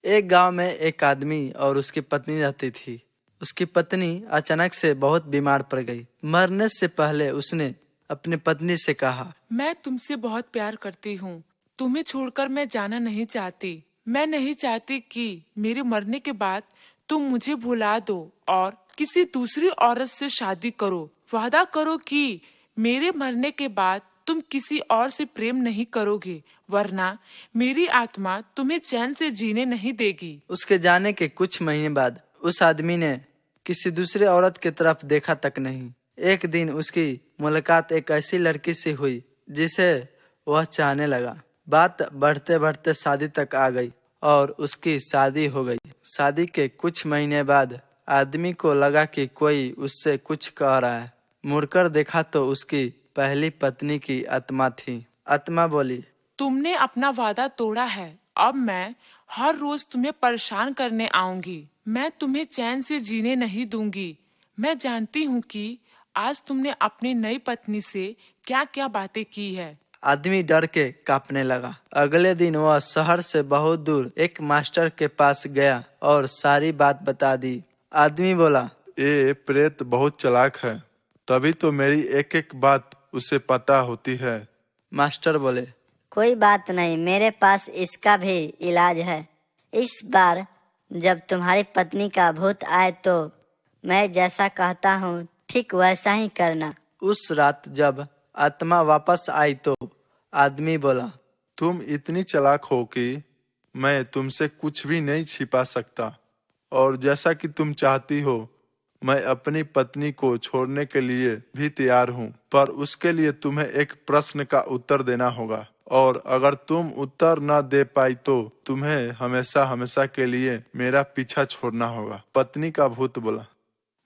एक गांव में एक आदमी और उसकी पत्नी रहती थी। उसकी पत्नी अचानक से बहुत बीमार पड़ गई। मरने से पहले उसने अपनी पत्नी से कहा, मैं तुमसे बहुत प्यार करती हूँ। तुम्हें छोड़कर मैं जाना नहीं चाहती। मैं नहीं चाहती कि मेरे मरने के बाद तुम मुझे भुला दो और किसी दूसरी औरत से शादी करो। वादा करो कि मेरे मरने के बाद तुम किसी और से प्रेम नहीं करोगे, वरना मेरी आत्मा तुम्हें चैन से जीने नहीं देगी। उसके जाने के कुछ महीने बाद उस आदमी ने किसी दूसरे औरत की तरफ देखा तक नहीं। एक दिन उसकी मुलाकात एक ऐसी लड़की से हुई जिसे वह चाहने लगा। बात बढ़ते बढ़ते शादी तक आ गई और उसकी शादी हो गई। शादी के कुछ महीने बाद आदमी को लगा कि कोई उससे कुछ कह रहा है। मुड़कर देखा तो उसकी पहली पत्नी की आत्मा थी। आत्मा बोली, तुमने अपना वादा तोड़ा है। अब मैं हर रोज तुम्हें परेशान करने आऊंगी। मैं तुम्हें चैन से जीने नहीं दूंगी। मैं जानती हूँ कि आज तुमने अपनी नई पत्नी से क्या क्या बातें की है। आदमी डर के कांपने लगा। अगले दिन वह शहर से बहुत दूर एक मास्टर के पास गया और सारी बात बता दी। आदमी बोला, ये प्रेत बहुत चालाक है, तभी तो मेरी एक एक बात उसे पता होती है। मास्टर बोले, कोई बात नहीं, मेरे पास इसका भी इलाज है। इस बार जब तुम्हारी पत्नी का भूत आए तो मैं जैसा कहता हूँ ठीक वैसा ही करना। उस रात जब आत्मा वापस आई तो आदमी बोला, तुम इतनी चालाक हो कि मैं तुमसे कुछ भी नहीं छिपा सकता, और जैसा कि तुम चाहती हो मैं अपनी पत्नी को छोड़ने के लिए भी तैयार हूँ, पर उसके लिए तुम्हें एक प्रश्न का उत्तर देना होगा, और अगर तुम उत्तर न दे पाई तो तुम्हें हमेशा हमेशा के लिए मेरा पीछा छोड़ना होगा। पत्नी का भूत बोला,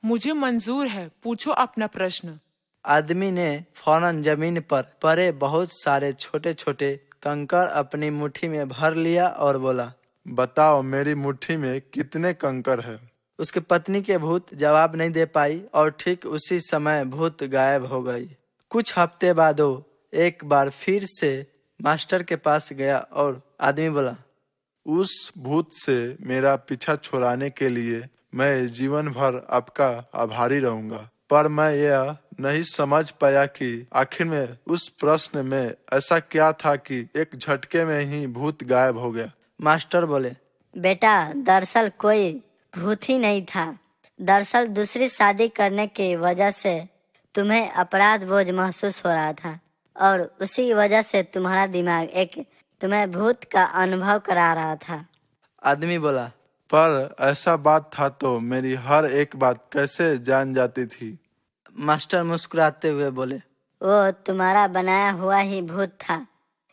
मुझे मंजूर है, पूछो अपना प्रश्न। आदमी ने फौरन जमीन पर पड़े बहुत सारे छोटे छोटे कंकड़ अपनी मुट्ठी में भर लिया और बोला, बताओ मेरी मुट्ठी में कितने कंकर है। उसकी पत्नी के भूत जवाब नहीं दे पाई और ठीक उसी समय भूत गायब हो गई। कुछ हफ्ते बाद वो एक बार फिर से मास्टर के पास गया और आदमी बोला, उस भूत से मेरा पीछा छुड़ाने के लिए मैं जीवन भर आपका आभारी रहूंगा, पर मैं यह नहीं समझ पाया कि आखिर में उस प्रश्न में ऐसा क्या था कि एक झटके में ही भूत गायब हो गया। मास्टर बोले, बेटा, दरअसल कोई भूत ही नहीं था। दरअसल दूसरी शादी करने की वजह से तुम्हें अपराध बोझ महसूस हो रहा था और उसी वजह से तुम्हारा दिमाग एक तुम्हें भूत का अनुभव करा रहा था। आदमी बोला, पर ऐसा बात था तो मेरी हर एक बात कैसे जान जाती थी। मास्टर मुस्कुराते हुए बोले, वो तुम्हारा बनाया हुआ ही भूत था,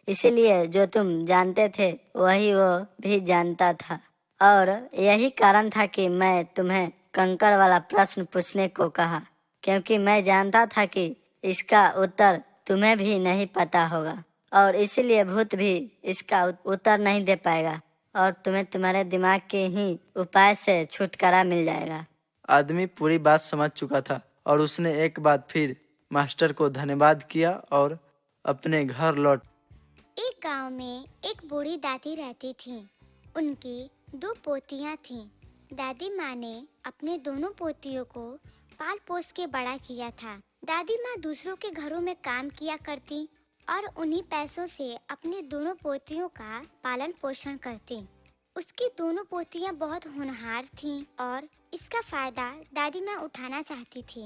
इसीलिए जो तुम जानते थे वही वो भी जानता था, और यही कारण था कि मैं तुम्हें कंकड़ वाला प्रश्न पूछने को कहा, क्योंकि मैं जानता था कि इसका उत्तर तुम्हें भी नहीं पता होगा और इसीलिए भूत भी इसका उत्तर नहीं दे पाएगा और तुम्हें तुम्हारे दिमाग के ही उपाय से छुटकारा मिल जाएगा। आदमी पूरी बात समझ चुका था और उसने एक बार फिर मास्टर को धन्यवाद किया और अपने घर लौट। एक गांव में एक बूढ़ी दादी रहती थी। उनकी 2 पोतियां थीं। दादी माँ ने अपने दोनों पोतियों को पाल पोस के बड़ा किया था। दादी माँ दूसरों के घरों में काम किया करती और उन्हीं पैसों से अपने दोनों पोतियों का पालन पोषण करती। उसकी दोनों पोतियां बहुत होनहार थीं और इसका फायदा दादी माँ उठाना चाहती थी।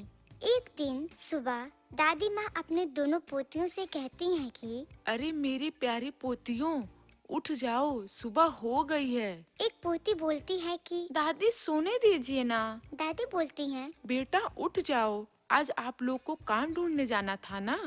एक दिन सुबह दादी माँ अपने दोनों पोतियों से कहती हैं कि अरे मेरी प्यारी पोतियों, उठ जाओ, सुबह हो गई है। एक पोती बोलती है कि दादी सोने दीजिए ना। दादी बोलती हैं, बेटा उठ जाओ, आज आप लोग को काम ढूंढने जाना था ना।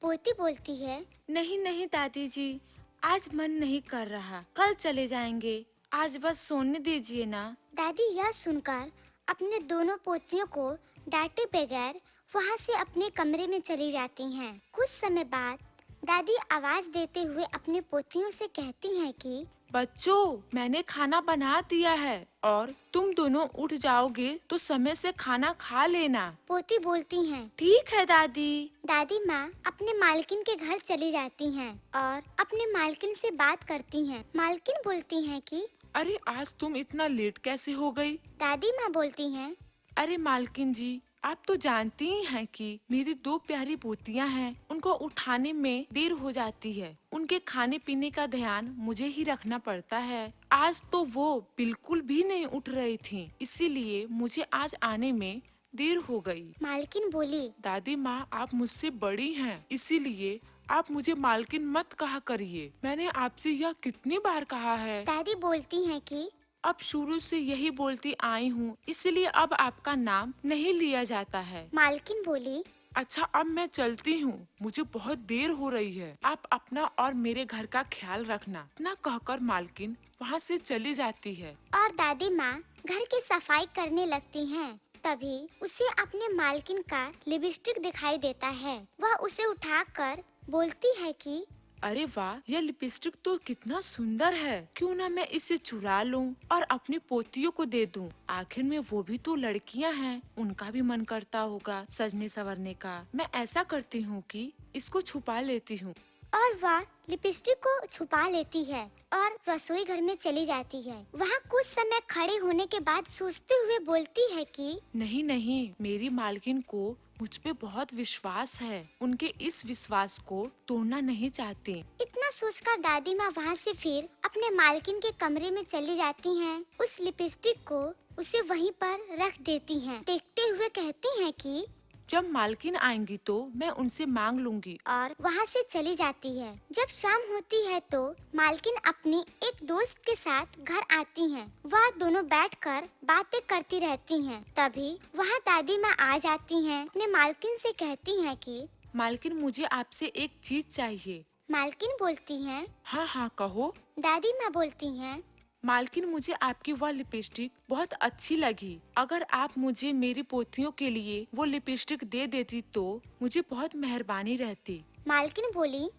पोती बोलती है, नहीं नहीं दादी जी, आज मन नहीं कर रहा, कल चले जाएंगे, आज बस सोने दीजिए ना। दादी यह सुनकर अपने दोनों पोतियों को डांटे बगैर वहाँ से अपने कमरे में चली जाती हैं। कुछ समय बाद दादी आवाज देते हुए अपने पोतियों से कहती हैं कि बच्चों, मैंने खाना बना दिया है और तुम दोनों उठ जाओगे तो समय से खाना खा लेना। पोती बोलती हैं, ठीक है दादी। दादी माँ अपने मालकिन के घर चली जाती हैं और अपने मालकिन से बात करती हैं। मालकिन बोलती हैं कि अरे आज तुम इतना लेट कैसे हो गई? दादी माँ बोलती हैं। अरे मालकिन जी, आप तो जानती ही हैं कि मेरी 2 प्यारी पोतियां हैं। उनको उठाने में देर हो जाती है। उनके खाने पीने का ध्यान मुझे ही रखना पड़ता है। आज तो वो बिल्कुल भी नहीं उठ रही थीं, इसीलिए मुझे आज आने में देर हो गई। मालकिन बोली। दादी माँ, आप मुझसे बड़ी हैं, इसीलिए आप मुझे मालकिन मत कहा करिए। मैंने आपसे यह कितनी बार कहा है। दादी बोलती हैं कि अब शुरू से यही बोलती आई हूँ, इसलिए अब आपका नाम नहीं लिया जाता है। मालकिन बोली। अच्छा, अब मैं चलती हूँ, मुझे बहुत देर हो रही है। आप अपना और मेरे घर का ख्याल रखना। इतना कहकर मालकिन वहाँ से चली जाती है। और दादी माँ घर की सफाई करने लगती हैं। तभी उसे अपने मालकिन का लिपस्टिक दिखाई देता है। वह उसे उठाकर बोलती है कि अरे वाह, यह लिपस्टिक तो कितना सुंदर है। क्यों ना मैं इसे चुरा लूं और अपनी पोतियों को दे दूं। आखिर में वो भी तो लड़कियां हैं, उनका भी मन करता होगा सजने संवरने का। मैं ऐसा करती हूँ कि इसको छुपा लेती हूँ। और वह लिपस्टिक को छुपा लेती है और रसोई घर में चली जाती है। वहाँ कुछ समय खड़े होने के बाद सोचते हुए बोलती है कि नहीं नहीं, मेरी मालकिन को मुझ पे बहुत विश्वास है। उनके इस विश्वास को तोड़ना नहीं चाहती। इतना सोचकर दादी माँ वहाँ से फिर अपने मालकिन के कमरे में चली जाती हैं। उस लिपस्टिक को उसे वहीं पर रख देती हैं। देखते हुए कहती हैं कि जब मालकिन आएंगी तो मैं उनसे मांग लूंगी। और वहाँ से चली जाती है। जब शाम होती है तो मालकिन अपनी एक दोस्त के साथ घर आती हैं। वह दोनों बैठकर बातें करती रहती हैं। तभी वहाँ दादी माँ आ जाती हैं। अपने मालकिन से कहती हैं कि मालकिन, मुझे आपसे एक चीज चाहिए। मालकिन बोलती हैं। हाँ हाँ कहो। दादी माँ बोलती हैं। मालकिन, मुझे आपकी वह लिपस्टिक बहुत अच्छी लगी। अगर आप मुझे मेरी पोतियों के लिए वो लिपस्टिक दे देती तो मुझे बहुत मेहरबानी रहती। मालकिन बोली।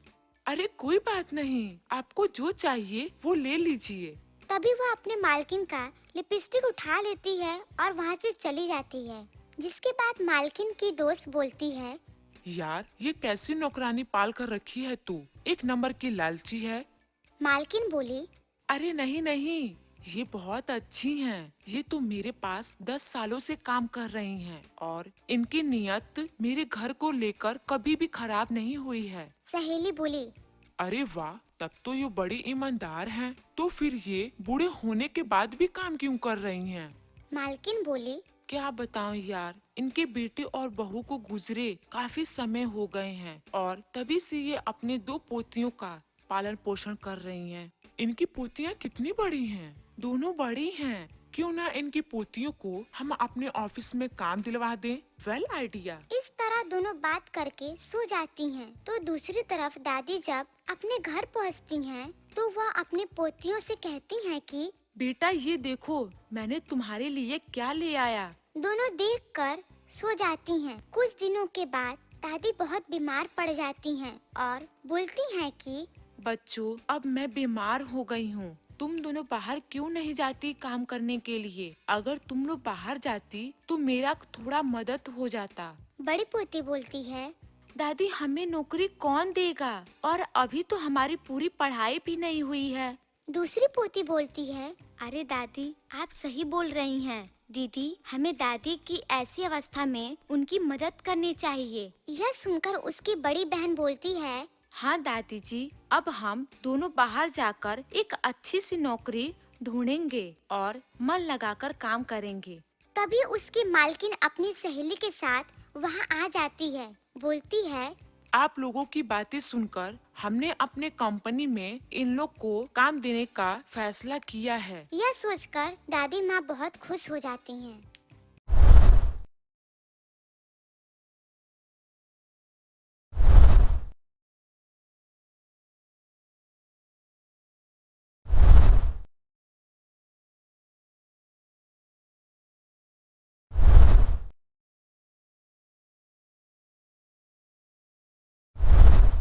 अरे कोई बात नहीं, आपको जो चाहिए वो ले लीजिए। तभी वह अपने मालकिन का लिपस्टिक उठा लेती है और वहाँ से चली जाती है। जिसके बाद मालकिन की दोस्त बोलती है, यार, ये कैसी नौकरानी पाल कर रखी है तू? एक नंबर की लालची है। मालकिन बोली। अरे नहीं नहीं, ये बहुत अच्छी हैं। ये तो मेरे पास 10 सालों से काम कर रही हैं और इनकी नियत मेरे घर को लेकर कभी भी खराब नहीं हुई है। सहेली बोली। अरे वाह, तब तो ये बड़ी ईमानदार हैं। तो फिर ये बूढ़े होने के बाद भी काम क्यों कर रही हैं? मालकिन बोली। क्या बताऊं यार, इनके बेटे और बहू को गुजरे काफी समय हो गए हैं और तभी से ये अपने 2 पोतियों का पालन पोषण कर रही हैं। इनकी पोतियां कितनी बड़ी हैं? दोनों बड़ी हैं। क्यों ना इनकी पोतियों को हम अपने ऑफिस में काम दिलवा दें? Well idea. इस तरह दोनों बात करके सो जाती हैं। तो दूसरी तरफ दादी जब अपने घर पहुंचती हैं, तो वह अपनी पोतियों से कहती हैं कि बेटा, ये देखो मैंने तुम्हारे लिए क्या ले आया। दोनों देखकर सो जाती हैं। कुछ दिनों के बाद दादी बहुत बीमार पड़ जाती हैं और बोलती हैं कि बच्चों, अब मैं बीमार हो गई हूँ। तुम दोनों बाहर क्यों नहीं जाती काम करने के लिए? अगर तुम लोग बाहर जाती तो मेरा थोड़ा मदद हो जाता। बड़ी पोती बोलती है, दादी, हमें नौकरी कौन देगा? और अभी तो हमारी पूरी पढ़ाई भी नहीं हुई है। दूसरी पोती बोलती है, अरे दादी, आप सही बोल रही हैं। दीदी, हमें दादी की ऐसी अवस्था में उनकी मदद करनी चाहिए। यह सुनकर उसकी बड़ी बहन बोलती है, हाँ दादी जी, अब हम दोनों बाहर जाकर एक अच्छी सी नौकरी ढूंढेंगे और मन लगाकर काम करेंगे। तभी उसकी मालकिन अपनी सहेली के साथ वहाँ आ जाती है। बोलती है, आप लोगों की बातें सुनकर हमने अपने कंपनी में इन लोग को काम देने का फैसला किया है। यह सोचकर दादी माँ बहुत खुश हो जाती हैं।